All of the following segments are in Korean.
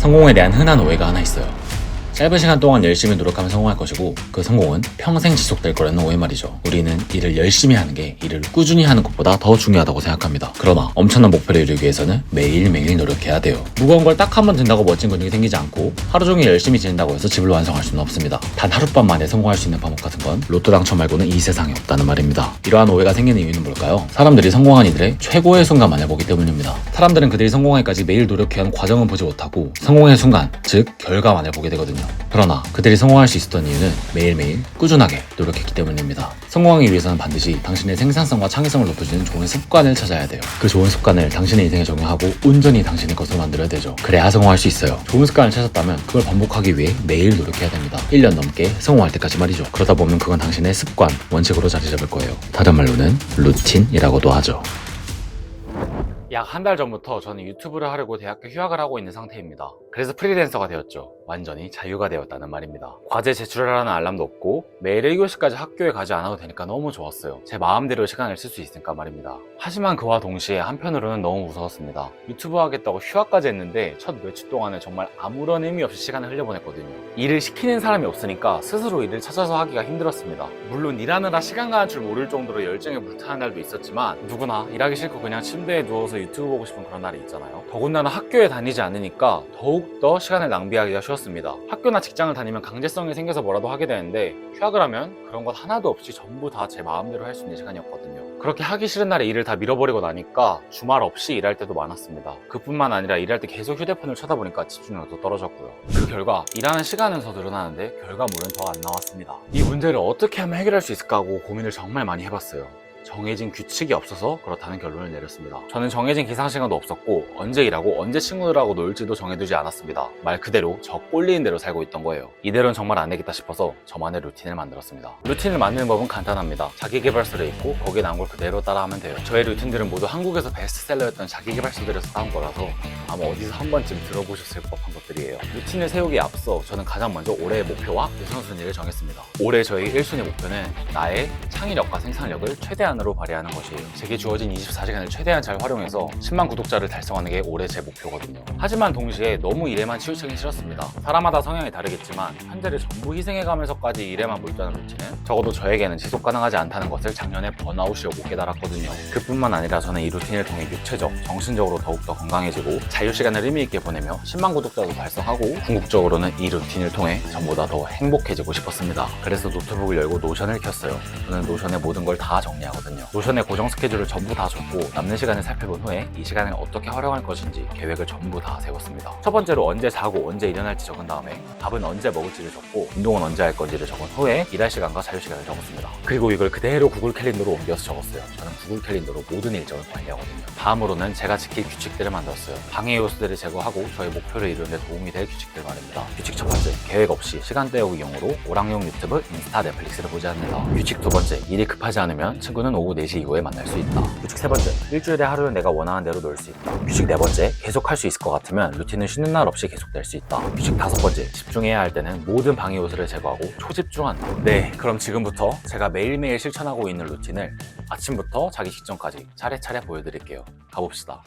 성공에 대한 흔한 오해가 하나 있어요. 짧은 시간 동안 열심히 노력하면 성공할 것이고 그 성공은 평생 지속될 거라는 오해 말이죠. 우리는 일을 열심히 하는 게 일을 꾸준히 하는 것보다 더 중요하다고 생각합니다. 그러나 엄청난 목표를 이루기 위해서는 매일매일 노력해야 돼요. 무거운 걸 딱 한 번 든다고 멋진 근육이 생기지 않고 하루 종일 열심히 지낸다고 해서 집을 완성할 수는 없습니다. 단 하룻밤 만에 성공할 수 있는 방법 같은 건 로또 당첨 말고는 이 세상에 없다는 말입니다. 이러한 오해가 생기는 이유는 뭘까요? 사람들이 성공한 이들의 최고의 순간만을 보기 때문입니다. 사람들은 그들이 성공하기까지 매일 노력해온 과정은 보지 못하고 성공의 순간, 즉 결과만을 보게 되거든요. 그러나 그들이 성공할 수 있었던 이유는 매일매일 꾸준하게 노력했기 때문입니다. 성공하기 위해서는 반드시 당신의 생산성과 창의성을 높여주는 좋은 습관을 찾아야 돼요. 그 좋은 습관을 당신의 인생에 적용하고 온전히 당신의 것으로 만들어야 되죠. 그래야 성공할 수 있어요. 좋은 습관을 찾았다면 그걸 반복하기 위해 매일 노력해야 됩니다. 1년 넘게 성공할 때까지 말이죠. 그러다 보면 그건 당신의 습관, 원칙으로 자리 잡을 거예요. 다른 말로는 루틴이라고도 하죠. 약 한 달 전부터 저는 유튜브를 하려고 대학교 휴학을 하고 있는 상태입니다. 그래서 프리랜서가 되었죠. 완전히 자유가 되었다는 말입니다. 과제 제출하라는 알람도 없고 매일 1교시까지 학교에 가지 않아도 되니까 너무 좋았어요. 제 마음대로 시간을 쓸 수 있으니까 말입니다. 하지만 그와 동시에 한편으로는 너무 무서웠습니다. 유튜브 하겠다고 휴학까지 했는데 첫 며칠 동안은 정말 아무런 의미 없이 시간을 흘려보냈거든요. 일을 시키는 사람이 없으니까 스스로 일을 찾아서 하기가 힘들었습니다. 물론 일하느라 시간 가는 줄 모를 정도로 열정에 불타는 날도 있었지만 누구나 일하기 싫고 그냥 침대에 누워서 유튜브 보고 싶은 그런 날이 있잖아요. 더군다나 학교에 다니지 않으니까 더욱더 시간을 낭비하기가 쉬웠습니다. 학교나 직장을 다니면 강제성이 생겨서 뭐라도 하게 되는데 휴학을 하면 그런 것 하나도 없이 전부 다 제 마음대로 할 수 있는 시간이었거든요. 그렇게 하기 싫은 날에 일을 다 밀어버리고 나니까 주말 없이 일할 때도 많았습니다. 그뿐만 아니라 일할 때 계속 휴대폰을 쳐다보니까 집중력도 떨어졌고요. 그 결과 일하는 시간은 더 늘어나는데 결과물은 더 안 나왔습니다. 이 문제를 어떻게 하면 해결할 수 있을까 하고 고민을 정말 많이 해봤어요. 정해진 규칙이 없어서 그렇다는 결론을 내렸습니다. 저는 정해진 기상 시간도 없었고 언제 일하고 언제 친구들하고 놀지도 정해두지 않았습니다. 말 그대로 저 꼴리는 대로 살고 있던 거예요. 이대로는 정말 안 되겠다 싶어서 저만의 루틴을 만들었습니다. 루틴을 만드는 법은 간단합니다. 자기계발서를 읽고 거기에 나온 걸 그대로 따라하면 돼요. 저의 루틴들은 모두 한국에서 베스트셀러였던 자기계발서들에서 따온 거라서 아마 어디서 한 번쯤 들어보셨을 법한 것들이에요. 루틴을 세우기에 앞서 저는 가장 먼저 올해의 목표와 우선순위를 정했습니다. 올해 저희 1순위 목표는 나의 창의력과 생산력을 최대한으로 발휘하는 것이에요. 제게 주어진 24시간을 최대한 잘 활용해서 10만 구독자를 달성하는 게 올해 제 목표거든요. 하지만 동시에 너무 일에만 치우치긴 싫었습니다. 사람마다 성향이 다르겠지만 현재를 전부 희생해가면서까지 일에만 몰두하는 루틴은 적어도 저에게는 지속 가능하지 않다는 것을 작년에 번아웃이 오고 깨달았거든요. 그뿐만 아니라 저는 이 루틴을 통해 육체적, 정신적으로 더욱더 건강해지고 자유시간을 의미있게 보내며 10만 구독자도 달성하고 궁극적으로는 이 루틴을 통해 전보다 더 행복해지고 싶었습니다. 그래서 노트북을 열고 노션을 켰어요. 저는 노션의 모든 걸 다 정리하거든요. 노션의 고정 스케줄을 전부 다 적고 남는 시간을 살펴본 후에 이 시간을 어떻게 활용할 것인지 계획을 전부 다 세웠습니다. 첫 번째로 언제 자고 언제 일어날지 적은 다음에 밥은 언제 먹을지를 적고 운동은 언제 할 건지를 적은 후에 일할 시간과 자유 시간을 적었습니다. 그리고 이걸 그대로 구글 캘린더로 옮겨서 적었어요. 저는 구글 캘린더로 모든 일정을 관리하거든요. 다음으로는 제가 지킬 규칙들을 만들었어요. 방해 요소들을 제거하고 저의 목표를 이루는 데 도움이 될 규칙들 말입니다. 규칙 첫 번째, 계획 없이 시간 때우기용으로 오락용 유튜브, 인스타, 넷플릭스를 보지 않는다. 규칙 두 번째, 일이 급하지 않으면 친구는 오후 4시 이후에 만날 수 있다. 규칙 세 번째, 일주일에 하루는 내가 원하는 대로 놀 수 있다. 규칙 네 번째, 계속 할 수 있을 것 같으면 루틴은 쉬는 날 없이 계속될 수 있다. 규칙 다섯 번째, 집중해야 할 때는 모든 방해 요소를 제거하고 초집중한다. 네, 그럼 지금부터 제가 매일매일 실천하고 있는 루틴을 아침부터 자기 직전까지 차례차례 보여드릴게요. 가봅시다.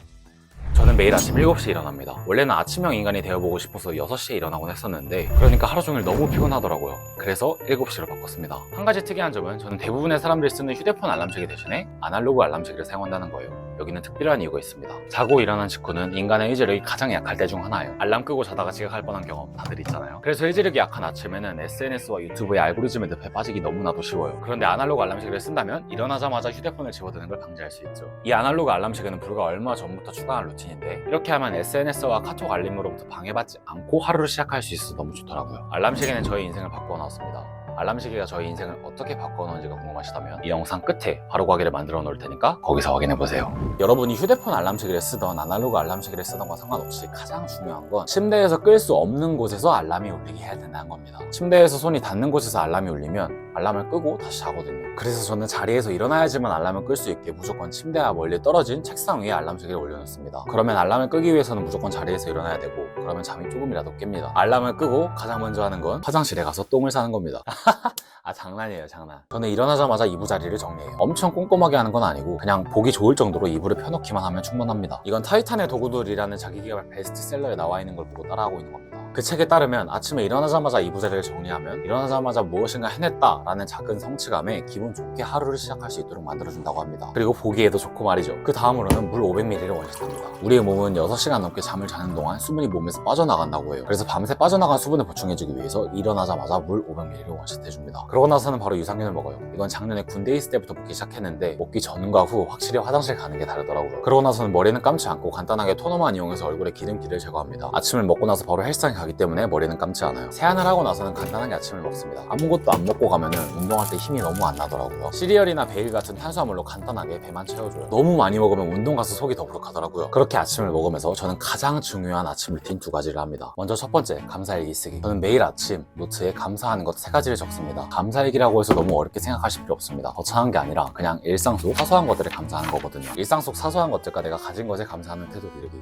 저는 매일 아침 7시에 일어납니다. 원래는 아침형 인간이 되어보고 싶어서 6시에 일어나곤 했었는데 그러니까 하루 종일 너무 피곤하더라고요. 그래서 7시로 바꿨습니다. 한 가지 특이한 점은 저는 대부분의 사람들이 쓰는 휴대폰 알람시계 대신에 아날로그 알람시계를 사용한다는 거예요. 여기는 특별한 이유가 있습니다. 자고 일어난 직후는 인간의 의지력이 가장 약할 때 중 하나예요. 알람 끄고 자다가 지각할 뻔한 경험 다들 있잖아요. 그래서 의지력이 약한 아침에는 SNS와 유튜브의 알고리즘의 늪에 빠지기 너무나도 쉬워요. 그런데 아날로그 알람시계를 쓴다면 일어나자마자 휴대폰을 집어드는 걸 방지할 수 있죠. 이 아날로그 알람시계는 불과 얼마 전부터 추가한 루틴인데 이렇게 하면 SNS와 카톡 알림으로부터 방해받지 않고 하루를 시작할 수 있어서 너무 좋더라고요. 알람시계는 저의 인생을 바꾸어 놨습니다. 알람시계가 저희 인생을 어떻게 바꿔놓은지가 궁금하시다면 이 영상 끝에 바로가기를 만들어 놓을 테니까 거기서 확인해보세요. 여러분이 휴대폰 알람시계를 쓰던 아날로그 알람시계를 쓰던 과 상관없이 가장 중요한 건 침대에서 끌 수 없는 곳에서 알람이 울리게 해야 된다는 겁니다. 침대에서 손이 닿는 곳에서 알람이 울리면 알람을 끄고 다시 자거든요. 그래서 저는 자리에서 일어나야지만 알람을 끌 수 있게 무조건 침대와 멀리 떨어진 책상 위에 알람 시계를 올려놓습니다. 그러면 알람을 끄기 위해서는 무조건 자리에서 일어나야 되고, 그러면 잠이 조금이라도 깹니다. 알람을 끄고 가장 먼저 하는 건 화장실에 가서 똥을 싸는 겁니다. 아, 장난이에요, 장난. 저는 일어나자마자 이불 자리를 정리해요. 엄청 꼼꼼하게 하는 건 아니고 그냥 보기 좋을 정도로 이불을 펴놓기만 하면 충분합니다. 이건 타이탄의 도구들이라는 자기개발 베스트셀러에 나와 있는 걸 보고 따라하고 있는 겁니다. 그 책에 따르면 아침에 일어나자마자 이불 자리를 정리하면 일어나자마자 무엇인가 해냈다라는 작은 성취감에 기분 좋게 하루를 시작할 수 있도록 만들어준다고 합니다. 그리고 보기에도 좋고 말이죠. 그 다음으로는 물 500ml를 원샷합니다. 우리의 몸은 6시간 넘게 잠을 자는 동안 수분이 몸에서 빠져나간다고 해요. 그래서 밤새 빠져나간 수분을 보충해주기 위해서 일어나자마자 물 500ml를 원샷해줍니다. 그러고 나서는 바로 유산균을 먹어요. 이건 작년에 군대에 있을 때부터 먹기 시작했는데 먹기 전과 후 확실히 화장실 가는 게 다르더라고요. 그러고 나서는 머리는 감지 않고 간단하게 토너만 이용해서 얼굴에 기름기를 제거합니다. 아침을 먹고 나서 바로 헬스장에 가기 때문에 머리는 감지 않아요. 세안을 하고 나서는 간단하게 아침을 먹습니다. 아무것도 안 먹고 가면은 운동할 때 힘이 너무 안 나더라고요. 시리얼이나 베일 같은 탄수화물로 간단하게 배만 채워줘요. 너무 많이 먹으면 운동 가서 속이 더부룩하더라고요. 그렇게 아침을 먹으면서 저는 가장 중요한 아침 루틴 2가지를 합니다. 먼저 첫 번째, 감사일기 쓰기. 저는 매일 아침 노트에 감사하는 것 3가지를 적습니다. 감사일기라고 해서 너무 어렵게 생각하실 필요 없습니다. 거창한 게 아니라 그냥 일상 속 사소한 것들에 감사하는 거거든요. 일상 속 사소한 것들과 내가 가진 것에 감사하는 태도 기르기.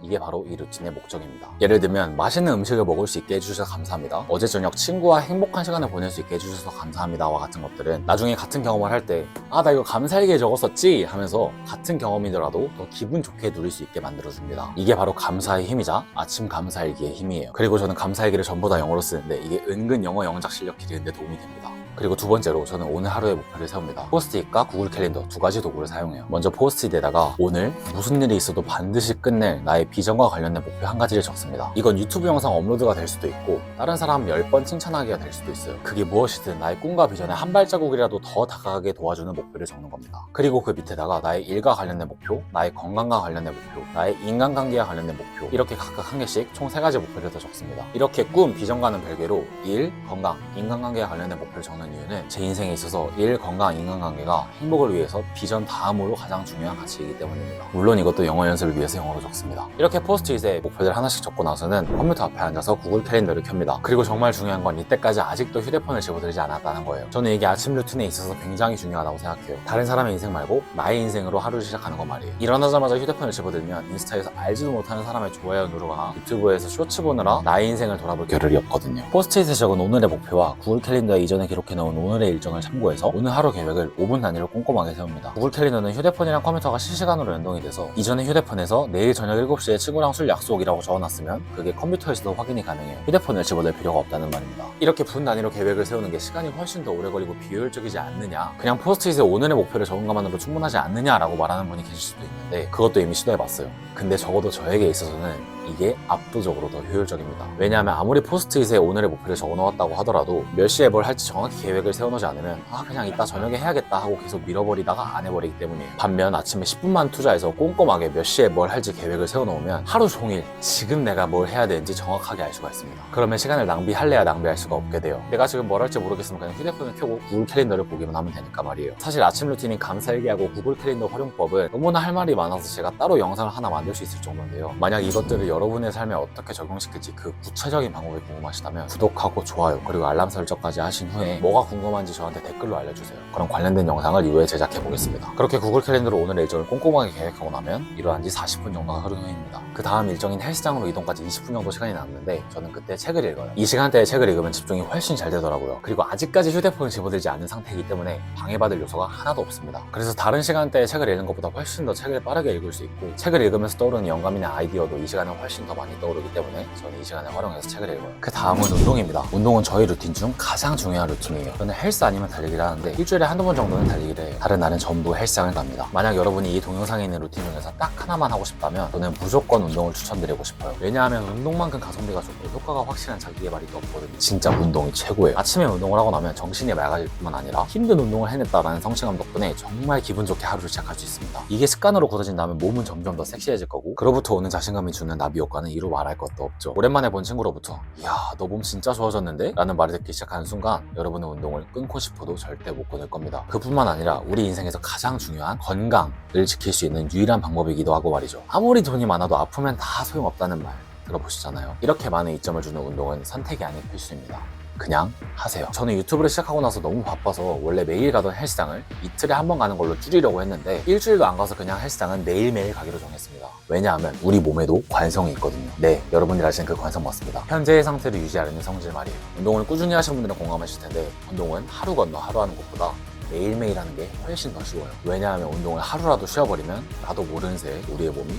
이게 바로 이 루틴의 목적입니다. 예를 들면 맛있는 음식을 먹을 수 있게 해주셔서 감사합니다. 어제 저녁 친구와 행복한 시간을 보낼 수 있게 해주셔서 감사합니다와 같은 것들은 나중에 같은 경험을 할 때 아, 나 이거 감사일기에 적었었지 하면서 같은 경험이더라도 더 기분 좋게 누릴 수 있게 만들어줍니다. 이게 바로 감사의 힘이자 아침 감사일기의 힘이에요. 그리고 저는 감사일기를 전부 다 영어로 쓰는데 이게 은근 영어 영작 실력 기르는 데 도움이 됩니다. 그리고 두 번째로 저는 오늘 하루의 목표를 세웁니다. 포스트잇과 구글 캘린더 2가지 도구를 사용해요. 먼저 포스트잇에다가 오늘 무슨 일이 있어도 반드시 끝낼 나의 비전과 관련된 목표 1가지를 적습니다. 이건 유튜브 영상 업로드가 될 수도 있고 다른 사람 10번 칭찬하기가 될 수도 있어요. 그게 무엇이든 나의 꿈과 비전에 한 발자국이라도 더 다가가게 도와주는 목표를 적는 겁니다. 그리고 그 밑에다가 나의 일과 관련된 목표, 나의 건강과 관련된 목표, 나의 인간관계와 관련된 목표, 이렇게 각각 1개씩 총 3가지 목표를 더 적습니다. 이렇게 꿈, 비전과는 별개로 일, 건강, 인간관계와 관련된 목표를 적는 이유는 제 인생에 있어서 일, 건강, 인간관계가 행복을 위해서 비전 다음으로 가장 중요한 가치이기 때문입니다. 물론 이것도 영어 연습을 위해서 영어로 적습니다. 이렇게 포스트잇에 목표들 하나씩 적고 나서는 컴퓨터 앞에 앉아서 구글 캘린더를 켭니다. 그리고 정말 중요한 건 이때까지 아직도 휴대폰을 집어들지 않았다는 거예요. 저는 이게 아침 루틴에 있어서 굉장히 중요하다고 생각해요. 다른 사람의 인생 말고 나의 인생으로 하루를 시작하는 거 말이에요. 일어나자마자 휴대폰을 집어들면 인스타에서 알지도 못하는 사람의 좋아요 누르거나 유튜브에서 쇼츠 보느라 나의 인생을 돌아볼 겨를이 없거든요. 포스트잇에 적은 오늘의 목표와 구글 캘린더에 이전에 기록해놓은 오늘의 일정을 참고해서 오늘 하루 계획을 5분 단위로 꼼꼼하게 세웁니다. 구글 캘린더는 휴대폰이랑 컴퓨터가 실시간으로 연동이 돼서 이전에 휴대폰에서 내일 저녁 7시에 친구랑 술 약속이라고 적어놨으면 그게 컴퓨터에서도 확인이 가능해요. 휴대폰을 집어들 필요가 없다는 말입니다. 이렇게 분 단위로 계획을 세우는 게 시간이 훨씬 더 오래 걸리고 비효율적이지 않느냐, 그냥 포스트잇에 오늘의 목표를 적은 것만으로 충분하지 않느냐라고 말하는 분이 계실 수도 있는데 그것도 이미 시도해봤어요. 근데 적어도 저에게 있어서는 이게 압도적으로 더 효율적입니다. 왜냐하면 아무리 포스트잇에 오늘의 목표를 적어놓았다고 하더라도 몇 시에 뭘 할지 정확히 계획을 세워놓지 않으면 그냥 이따 저녁에 해야겠다 하고 계속 밀어버리다가 안 해버리기 때문이에요. 반면 아침에 10분만 투자해서 꼼꼼하게 몇 시에 뭘 할지 계획을 세워놓으면 하루 종일 지금 내가 뭘 해야 되는지 정확하게 알 수가 있습니다. 그러면 시간을 낭비할래야 낭비할 수가 없게 돼요. 내가 지금 뭘 할지 모르겠으면 그냥 휴대폰을 켜고 구글 캘린더를 보기만 하면 되니까 말이에요. 사실 아침 루틴인 감사일기하고 구글 캘린더 활용법은 너무나 할 말이 많아서 제가 따로 영상을 하나 만들 수 있을 정도인데요. 만약 이것들을 여러분의 삶에 어떻게 적용시킬지 그 구체적인 방법이 궁금하시다면 구독하고 좋아요 그리고 알람 설정까지 하신 후에 뭐가 궁금한지 저한테 댓글로 알려주세요. 그럼 관련된 영상을 이후에 제작해 보겠습니다. 그렇게 구글 캘린더로 오늘의 일정을 꼼꼼하게 계획하고 나면 일어난 지 40분 정도가 흐른 후입니다. 그 다음 일정인 헬스장으로 이동까지 20분 정도 시간이 남는데 저는 그때 책을 읽어요. 이 시간대에 책을 읽으면 집중이 훨씬 잘 되더라고요. 그리고 아직까지 휴대폰을 집어들지 않은 상태이기 때문에 방해받을 요소가 하나도 없습니다. 그래서 다른 시간대에 책을 읽는 것보다 훨씬 더 책을 빠르게 읽을 수 있고 책을 읽으면서 떠오르는 영감이나 아이디어도 이 시간에 훨씬 더 많이 떠오르기 때문에 저는 이 시간을 활용해서 책을 읽어요. 그 다음은 운동입니다. 운동은 저희 루틴 중 가장 중요한 루틴이에요. 저는 헬스 아니면 달리기를 하는데 일주일에 한두 번 정도는 달리기를 해요. 다른 날은 전부 헬스장을 갑니다. 만약 여러분이 이 동영상에 있는 루틴 중에서 딱 하나만 하고 싶다면 저는 무조건 운동을 추천드리고 싶어요. 왜냐하면 운동만큼 가성비가 좋고 효과가 확실한 자기개발이 또 없거든요. 진짜 운동이 최고예요. 아침에 운동을 하고 나면 정신이 맑아질 뿐만 아니라 힘든 운동을 해냈다라는 성취감 덕분에 정말 기분 좋게 하루를 시작할 수 있습니다. 이게 습관으로 굳어진다면 몸은 점점 더 섹시해질 거고 그로부터 오는 자신감이 주는 나비 효과는 이루 말할 것도 없죠. 오랜만에 본 친구로부터 야, 너 몸 진짜 좋아졌는데? 라는 말을 듣기 시작하는 순간 여러분은 운동을 끊고 싶어도 절대 못 끊을 겁니다. 그뿐만 아니라 우리 인생에서 가장 중요한 건강을 지킬 수 있는 유일한 방법이기도 하고 말이죠. 아무리 돈이 많아도 아프면 다 소용없다는 말 들어보시잖아요. 이렇게 많은 이점을 주는 운동은 선택이 아닌 필수입니다. 그냥 하세요. 저는 유튜브를 시작하고 나서 너무 바빠서 원래 매일 가던 헬스장을 이틀에 한 번 가는 걸로 줄이려고 했는데 일주일도 안 가서 그냥 헬스장은 매일매일 가기로 정했습니다. 왜냐하면 우리 몸에도 관성이 있거든요. 네, 여러분들이 아시는 그 관성 맞습니다. 현재의 상태를 유지하려는 성질 말이에요. 운동을 꾸준히 하시는 분들은 공감하실 텐데 운동은 하루 건너 하루 하는 것보다 매일매일 하는 게 훨씬 더 쉬워요. 왜냐하면 운동을 하루라도 쉬어버리면 나도 모르는 새에 우리의 몸이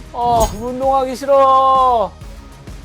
운동하기 싫어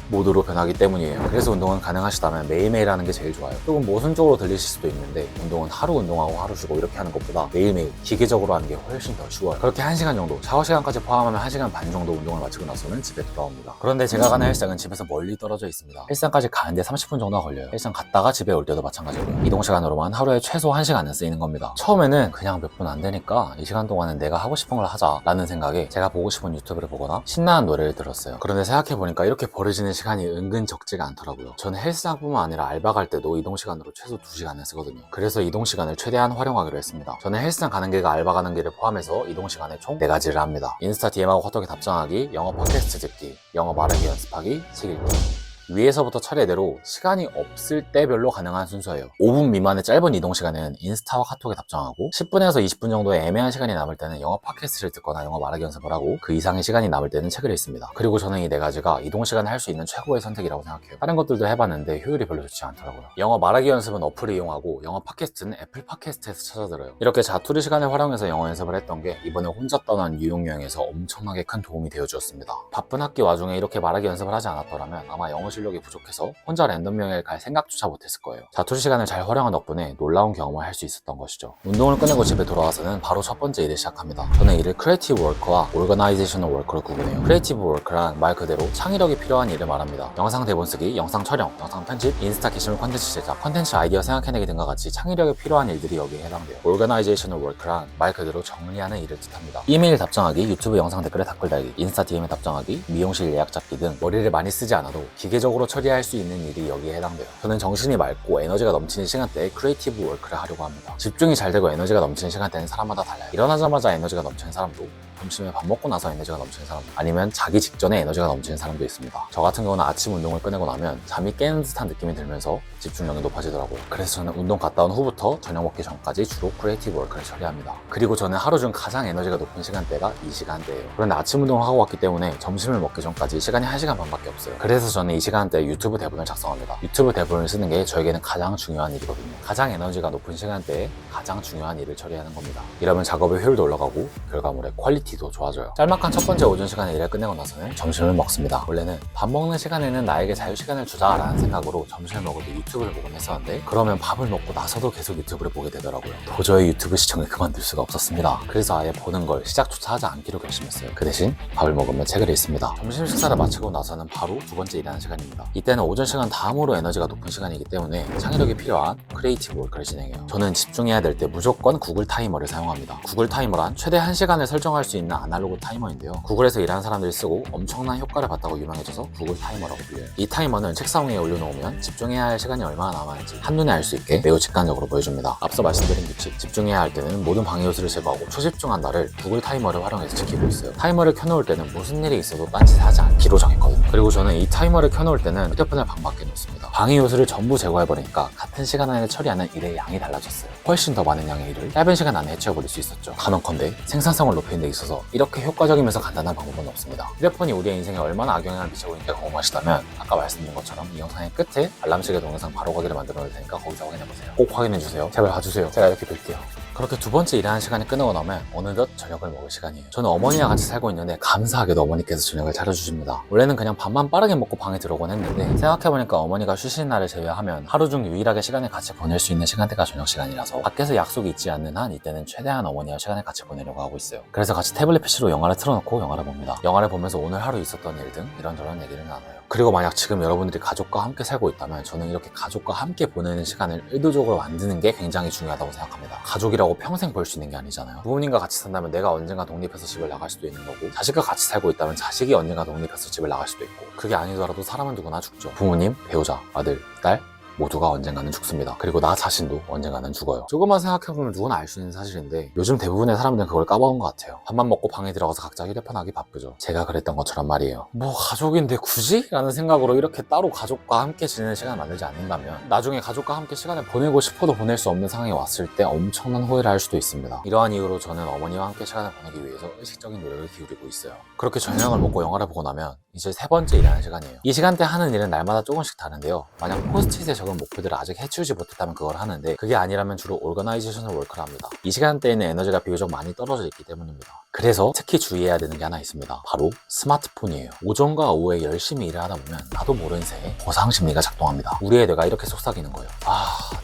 모드로 변하기 때문이에요. 그래서 운동은 가능하시다면 매일매일 하는 게 제일 좋아요. 조금 모순적으로 들리실 수도 있는데 운동은 하루 운동하고 하루 쉬고 이렇게 하는 것보다 매일매일 기계적으로 하는 게 훨씬 더 쉬워요. 그렇게 1시간 정도, 샤워 시간까지 포함하면 1시간 반 정도 운동을 마치고 나서는 집에 돌아옵니다. 그런데 제가 가는 헬스장은 집에서 멀리 떨어져 있습니다. 헬스장까지 가는데 30분 정도가 걸려요. 헬스장 갔다가 집에 올 때도 마찬가지고요. 이동 시간으로만 하루에 최소 1시간은 쓰이는 겁니다. 처음에는 그냥 몇 분 안 되니까 이 시간 동안은 내가 하고 싶은 걸 하자 라는 생각에 제가 보고 싶은 유튜브를 보거나 신나는 노래를 들었어요. 그런데 생각해보니까 이렇게 버려지는 시간이 은근 적지가 않더라고요. 저는 헬스장뿐만 아니라 알바 갈 때도 이동 시간으로 최소 2시간을 쓰거든요. 그래서 이동 시간을 최대한 활용하기로 했습니다. 저는 헬스장 가는 길과 알바 가는 길을 포함해서 이동 시간에 총 4가지를 합니다. 인스타 DM하고 카톡에 답장하기, 영어 팟캐스트 듣기, 영어 말하기 연습하기, 책 읽기. 위에서부터 차례대로 시간이 없을 때별로 가능한 순서예요. 5분 미만의 짧은 이동 시간은 인스타와 카톡에 답장하고 10분에서 20분 정도의 애매한 시간이 남을 때는 영어 팟캐스트를 듣거나 영어 말하기 연습을 하고 그 이상의 시간이 남을 때는 책을 읽습니다. 그리고 저는 이 4가지가 이동 시간에 할 수 있는 최고의 선택이라고 생각해요. 다른 것들도 해봤는데 효율이 별로 좋지 않더라고요. 영어 말하기 연습은 어플을 이용하고 영어 팟캐스트는 애플 팟캐스트에서 찾아들어요. 이렇게 자투리 시간을 활용해서 영어 연습을 했던 게 이번에 혼자 떠난 뉴욕 여행에서 엄청나게 큰 도움이 되어주었습니다. 바쁜 학기 와중에 이렇게 말하기 연습을 하지 않았더라면 아마 영어 실력이 부족해서 혼자 랜덤 여행을 갈 생각조차 못했을 거예요. 자투리 시간을 잘 활용한 덕분에 놀라운 경험을 할 수 있었던 것이죠. 운동을 끝내고 집에 돌아와서는 바로 첫 번째 일을 시작합니다. 저는 이를 크리에이티브 워크와 오르거나이제이셔널 워크로 구분해요. 크리에이티브 워크란 말 그대로 창의력이 필요한 일을 말합니다. 영상 대본 쓰기, 영상 촬영, 영상 편집, 인스타 게시물 콘텐츠 제작, 콘텐츠 아이디어 생각해내기 등과 같이 창의력이 필요한 일들이 여기에 해당돼요. 오르거나이제이셔널 워크란 말 그대로 정리하는 일을 뜻합니다. 이메일 답장하기, 유튜브 영상 댓글에 댓글 달기, 인스타 DM에 답장하기, 미용실 예약 잡기 등 머리를 많이 쓰지 않아도 기계적으로 처리할 수 있는 일이 여기에 해당돼요. 저는 정신이 맑고 에너지가 넘치는 시간대에 크리에이티브 워크를 하려고 합니다. 집중이 잘 되고 에너지가 넘치는 시간대는 사람마다 달라요. 일어나자마자 에너지가 넘치는 사람도, 점심에 밥 먹고 나서 에너지가 넘치는 사람도, 아니면 자기 직전에 에너지가 넘치는 사람도 있습니다. 저 같은 경우는 아침 운동을 끝내고 나면 잠이 깨는 듯한 느낌이 들면서 집중력이 높아지더라고요. 그래서 저는 운동 갔다 온 후부터 저녁 먹기 전까지 주로 크리에이티브 워크를 처리합니다. 그리고 저는 하루 중 가장 에너지가 높은 시간대가 이 시간대예요. 그런데 아침 운동을 하고 왔기 때문에 점심을 먹기 전까지 시간이 1시간 반밖에 없어요. 그래서 저는 이 시간대에 유튜브 대본을 작성합니다. 유튜브 대본을 쓰는 게 저에게는 가장 중요한 일이거든요. 가장 에너지가 높은 시간대에 가장 중요한 일을 처리하는 겁니다. 이러면 작업의 효율도 올라가고 결과물의 퀄리티도 좋아져요. 짤막한 첫 번째 오전 시간에 일을 끝내고 나서는 점심을 먹습니다. 원래는 밥 먹는 시간에는 나에게 자유시간을 주자라는 생각으로 점심을 먹을 때 유튜브를 보곤 했었는데 그러면 밥을 먹고 나서도 계속 유튜브를 보게 되더라고요. 도저히 유튜브 시청을 그만둘 수가 없었습니다. 그래서 아예 보는 걸 시작조차 하지 않기로 결심했어요. 그 대신 밥을 먹으며 책을 읽습니다. 점심 식사를 마치고 나서는 바로 두 번째 일하는 시간입니다. 이때는 오전 시간 다음으로 에너지가 높은 시간이기 때문에 창의력이 필요한 크리에이티브 워크를 진행해요. 저는 집중해야 될 때 무조건 구글 타이머를 사용합니다. 구글 타이머란 최대 1시간을 설정할 수 있는 아날로그 타이머인데요. 구글에서 일하는 사람들이 쓰고 엄청난 효과를 봤다고 유명해져서 구글 타이머라고 불려요. 이 타이머는 책상 위에 올려놓으면 집중해야 할 시간이 얼마나 남았는지 한눈에 알 수 있게 매우 직관적으로 보여줍니다. 앞서 말씀드린 규칙, 집중해야 할 때는 모든 방해 요소를 제거하고 초집중한다를 구글 타이머를 활용해서 지키고 있어요. 타이머를 켜놓을 때는 무슨 일이 있어도 딴짓 하지 않기로 정했거든요. 그리고 저는 이 타이머를 켜놓을 때는 휴대폰을 방 밖에 놓습니다. 방해 요소를 전부 제거해버리니까 같은 시간 안에 처리하는 일의 양이 달라졌어요. 훨씬 더 많은 양의 일을 짧은 시간 안에 해치워버릴 수 있었죠. 단언컨대 생산성을 높이는 데 있어서 이렇게 효과적이면서 간단한 방법은 없습니다. 휴대폰이 우리의 인생에 얼마나 악영향을 미치고 있는지 궁금하시다면 아까 말씀드린 것처럼 이 영상의 끝에 알람시계 동영상 바로 가기를 만들어 놓을 테니까 거기서 확인해보세요. 꼭 확인해주세요. 제발 봐주세요. 제가 이렇게 빌게요. 그렇게 두 번째 일하는 시간이 끝나고 나면 어느덧 저녁을 먹을 시간이에요. 저는 어머니와 같이 살고 있는데 감사하게도 어머니께서 저녁을 차려주십니다. 원래는 그냥 밥만 빠르게 먹고 방에 들어오곤 했는데 생각해보니까 어머니가 쉬시는 날을 제외하면 하루 중 유일하게 시간을 같이 보낼 수 있는 시간대가 저녁 시간이라서 밖에서 약속이 있지 않는 한 이때는 최대한 어머니와 시간을 같이 보내려고 하고 있어요. 그래서 같이 태블릿 PC로 영화를 틀어놓고 영화를 봅니다. 영화를 보면서 오늘 하루 있었던 일 등 이런저런 얘기를 나눠요. 그리고 만약 지금 여러분들이 가족과 함께 살고 있다면 저는 이렇게 가족과 함께 보내는 시간을 의도적으로 만드는 게 굉장히 중요하다고 생각합니다. 가족이라고 평생 볼 수 있는 게 아니잖아요. 부모님과 같이 산다면 내가 언젠가 독립해서 집을 나갈 수도 있는 거고 자식과 같이 살고 있다면 자식이 언젠가 독립해서 집을 나갈 수도 있고 그게 아니더라도 사람은 누구나 죽죠. 부모님, 배우자, 아들, 딸 모두가 언젠가는 죽습니다. 그리고 나 자신도 언젠가는 죽어요. 조금만 생각해보면 누구나 알 수 있는 사실인데 요즘 대부분의 사람들은 그걸 까먹은 것 같아요. 밥만 먹고 방에 들어가서 각자 휴대폰 하기 바쁘죠. 제가 그랬던 것처럼 말이에요. 뭐 가족인데 굳이? 라는 생각으로 이렇게 따로 가족과 함께 지내는 시간을 만들지 않는다면 나중에 가족과 함께 시간을 보내고 싶어도 보낼 수 없는 상황이 왔을 때 엄청난 후회를 할 수도 있습니다. 이러한 이유로 저는 어머니와 함께 시간을 보내기 위해서 의식적인 노력을 기울이고 있어요. 그렇게 저녁을 먹고 영화를 보고 나면 이제 세 번째 일하는 시간이에요. 이 시간대 하는 일은 날마다 조금씩 다른데요. 만약 포스트잇에 적은 목표들을 아직 해치우지 못했다면 그걸 하는데 그게 아니라면 주로 오거나이제이션을 월크를 합니다. 이 시간대에는 에너지가 비교적 많이 떨어져 있기 때문입니다. 그래서 특히 주의해야 되는 게 하나 있습니다. 바로 스마트폰이에요. 오전과 오후에 열심히 일을 하다 보면 나도 모른 새에 보상 심리가 작동합니다. 우리의 뇌가 이렇게 속삭이는 거예요.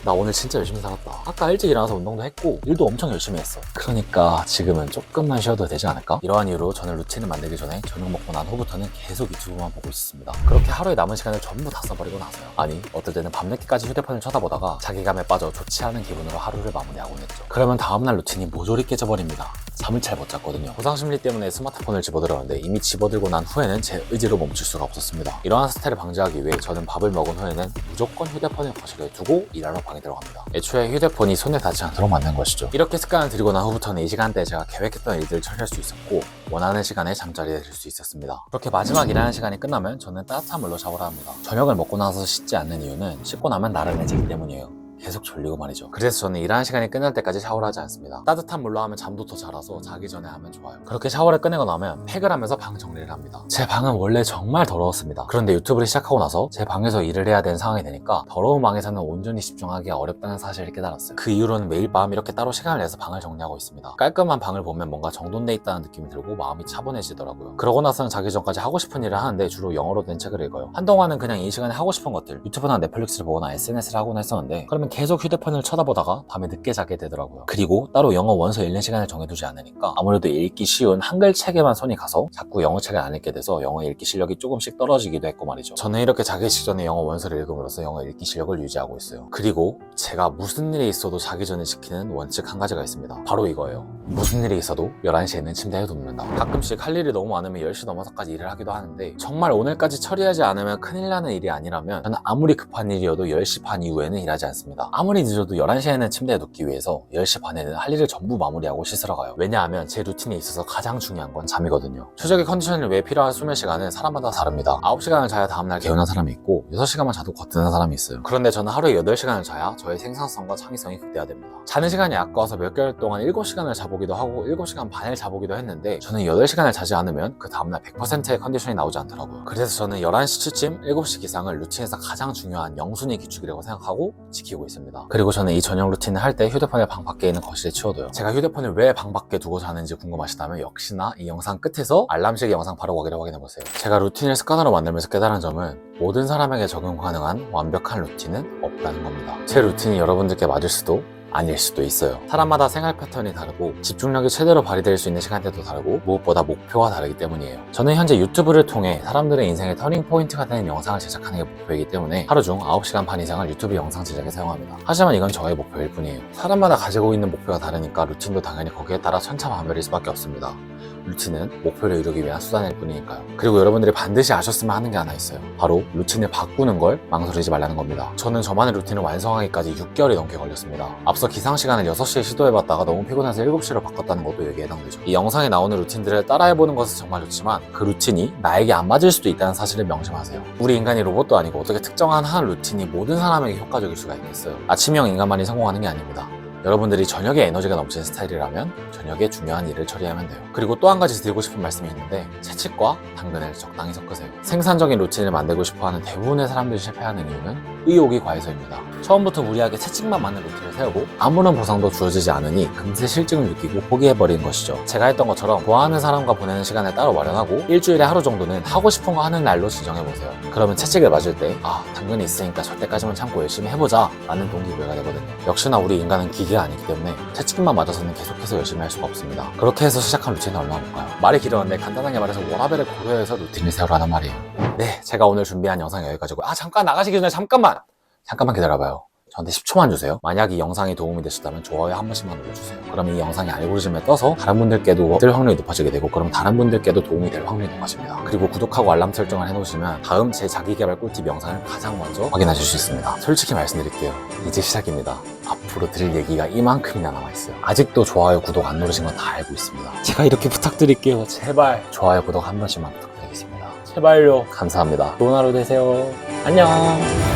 나 오늘 진짜 열심히 살았다. 아까 일찍 일어나서 운동도 했고 일도 엄청 열심히 했어. 그러니까 지금은 조금만 쉬어도 되지 않을까? 이러한 이유로 저는 루틴을 만들기 전에 저녁 먹고 난 후부터는 계속 유튜브만 보고 있습니다. 그렇게 하루에 남은 시간을 전부 다 써버리고 나서요. 아니 어떨 때는 밤늦게까지 휴대폰을 쳐다보다가 자기감에 빠져 좋지 않은 기분으로 하루를 마무리하곤 했죠. 그러면 다음날 루틴이 모조리 깨져버립니다. 잠을 잘 못 잤거든요. 보상 심리 때문에 스마트폰을 집어들었는데 이미 집어들고 난 후에는 제 의지로 멈출 수가 없었습니다. 이러한 스타일을 방지하기 위해 저는 밥을 먹은 후에는 무조건 휴대폰을 거실에 두고 일하러 방에 들어갑니다. 애초에 휴대폰이 손에 닿지 않도록 만든 것이죠. 이렇게 습관을 들이고 난 후부터는 이 시간대에 제가 계획했던 일들을 처리할 수 있었고 원하는 시간에 잠자리에 들 수 있었습니다. 그렇게 마지막 일하는 시간이 끝나면 저는 따뜻한 물로 샤워를 합니다. 저녁을 먹고 나서 씻지 않는 이유는 씻고 나면 나른해지기 때문이에요. 계속 졸리고 말이죠. 그래서 저는 일하는 시간이 끝날 때까지 샤워를 하지 않습니다. 따뜻한 물로 하면 잠도 더 잘 와서 자기 전에 하면 좋아요. 그렇게 샤워를 끝내고 나면 팩을 하면서 방 정리를 합니다. 제 방은 원래 정말 더러웠습니다. 그런데 유튜브를 시작하고 나서 제 방에서 일을 해야 되는 상황이 되니까 더러운 방에서는 온전히 집중하기가 어렵다는 사실을 깨달았어요. 그 이후로는 매일 밤 이렇게 따로 시간을 내서 방을 정리하고 있습니다. 깔끔한 방을 보면 뭔가 정돈돼 있다는 느낌이 들고 마음이 차분해지더라고요. 그러고 나서는 자기 전까지 하고 싶은 일을 하는데 주로 영어로 된 책을 읽어요. 한동안은 그냥 이 시간에 하고 싶은 것들 유튜브나 넷플릭스를 보거나 SNS를 하곤 했었는데 그러면 계속 휴대폰을 쳐다보다가 밤에 늦게 자게 되더라고요. 그리고 따로 영어 원서 읽는 시간을 정해두지 않으니까 아무래도 읽기 쉬운 한글 책에만 손이 가서 자꾸 영어 책을 안 읽게 돼서 영어 읽기 실력이 조금씩 떨어지기도 했고 말이죠. 저는 이렇게 자기 직전에 영어 원서를 읽음으로써 영어 읽기 실력을 유지하고 있어요. 그리고 제가 무슨 일이 있어도 자기 전에 지키는 원칙 한 가지가 있습니다. 바로 이거예요. 무슨 일이 있어도 11시에는 침대에 눕는다. 가끔씩 할 일이 너무 많으면 10시 넘어서까지 일을 하기도 하는데 정말 오늘까지 처리하지 않으면 큰일 나는 일이 아니라면 저는 아무리 급한 일이어도 10시 반 이후에는 일하지 않습니다. 아무리 늦어도 11시에는 침대에 눕기 위해서 10시 반에는 할 일을 전부 마무리하고 씻으러 가요. 왜냐하면 제 루틴에 있어서 가장 중요한 건 잠이거든요. 최적의 컨디션을 위해 필요한 수면 시간은 사람마다 다릅니다. 9시간을 자야 다음날 개운한 사람이 있고 6시간만 자도 거뜬한 사람이 있어요. 그런데 저는 하루에 8시간을 자야 저의 생산성과 창의성이 극대화됩니다. 자는 시간이 아까워서 몇 개월 동안 7시간을 자보기도 하고 7시간 반을 자보기도 했는데 저는 8시간을 자지 않으면 그 다음날 100%의 컨디션이 나오지 않더라고요. 그래서 저는 11시쯤 7시 기상을 루틴에서 가장 중요한 영순위 기축이라고 생각하고 지키고 있습니다. 그리고 저는 이 저녁 루틴을 할 때 휴대폰을 방 밖에 있는 거실에 치워둬요. 제가 휴대폰을 왜 방 밖에 두고 자는지 궁금하시다면 역시나 이 영상 끝에서 알람식 영상 바로 거기를 확인해보세요. 제가 루틴을 습관으로 만들면서 깨달은 점은 모든 사람에게 적용 가능한 완벽한 루틴은 없다는 겁니다. 제 루틴이 여러분들께 맞을 수도 아닐 수도 있어요. 사람마다 생활 패턴이 다르고 집중력이 최대로 발휘될 수 있는 시간대도 다르고 무엇보다 목표가 다르기 때문이에요. 저는 현재 유튜브를 통해 사람들의 인생의 터닝 포인트가 되는 영상을 제작하는 게 목표이기 때문에 하루 중 9시간 반 이상을 유튜브 영상 제작에 사용합니다. 하지만 이건 저의 목표일 뿐이에요. 사람마다 가지고 있는 목표가 다르니까 루틴도 당연히 거기에 따라 천차만별일 수밖에 없습니다. 루틴은 목표를 이루기 위한 수단일 뿐이니까요. 그리고 여러분들이 반드시 아셨으면 하는 게 하나 있어요. 바로 루틴을 바꾸는 걸 망설이지 말라는 겁니다. 저는 저만의 루틴을 완성하기까지 6개월이 넘게 걸렸습니다. 앞서 기상 시간을 6시에 시도해봤다가 너무 피곤해서 7시로 바꿨다는 것도 여기에 해당되죠. 이 영상에 나오는 루틴들을 따라해보는 것은 정말 좋지만 그 루틴이 나에게 안 맞을 수도 있다는 사실을 명심하세요. 우리 인간이 로봇도 아니고 어떻게 특정한 한 루틴이 모든 사람에게 효과적일 수가 있겠어요. 아침형 인간만이 성공하는 게 아닙니다. 여러분들이 저녁에 에너지가 넘치는 스타일이라면 저녁에 중요한 일을 처리하면 돼요. 그리고 또 한 가지 드리고 싶은 말씀이 있는데 채찍과 당근을 적당히 섞으세요. 생산적인 루틴을 만들고 싶어하는 대부분의 사람들이 실패하는 이유는 의욕이 과해서입니다. 처음부터 무리하게 채찍만 맞는 루틴을 세우고 아무런 보상도 주어지지 않으니 금세 실증을 느끼고 포기해버리는 것이죠. 제가 했던 것처럼 좋아하는 사람과 보내는 시간을 따로 마련하고 일주일에 하루 정도는 하고 싶은 거 하는 날로 지정해보세요. 그러면 채찍을 맞을 때 당근이 있으니까 저때까지만 참고 열심히 해보자 라는 동기부여가 되거든요. 역시나 우리 인간은 기계가 아니기 때문에 채찍만 맞아서는 계속해서 열심히 할 수가 없습니다. 그렇게 해서 시작한 루틴은 얼마나 볼까요? 말이 길었는데 간단하게 말해서 워라밸을 고려해서 루틴을 세우라는 말이에요. 네, 제가 오늘 준비한 영상 여기까지고 잠깐 나가시기 전에 잠깐만 기다려봐요. 저한테 10초만 주세요. 만약 이 영상이 도움이 되셨다면 좋아요 한 번씩만 눌러주세요. 그럼 이 영상이 알고리즘에 떠서 다른 분들께도 뜰 확률이 높아지게 되고, 그럼 다른 분들께도 도움이 될 확률이 높아집니다. 그리고 구독하고 알람 설정을 해놓으시면 다음 제 자기개발 꿀팁 영상을 가장 먼저 확인하실 수 있습니다. 솔직히 말씀드릴게요. 이제 시작입니다. 앞으로 드릴 얘기가 이만큼이나 남아있어요. 아직도 좋아요, 구독 안 누르신 건 다 알고 있습니다. 제가 이렇게 부탁드릴게요. 제발 좋아요, 구독 한 번씩만 부탁드리겠습니다. 제발요. 감사합니다. 좋은 하루 되세요. 안녕.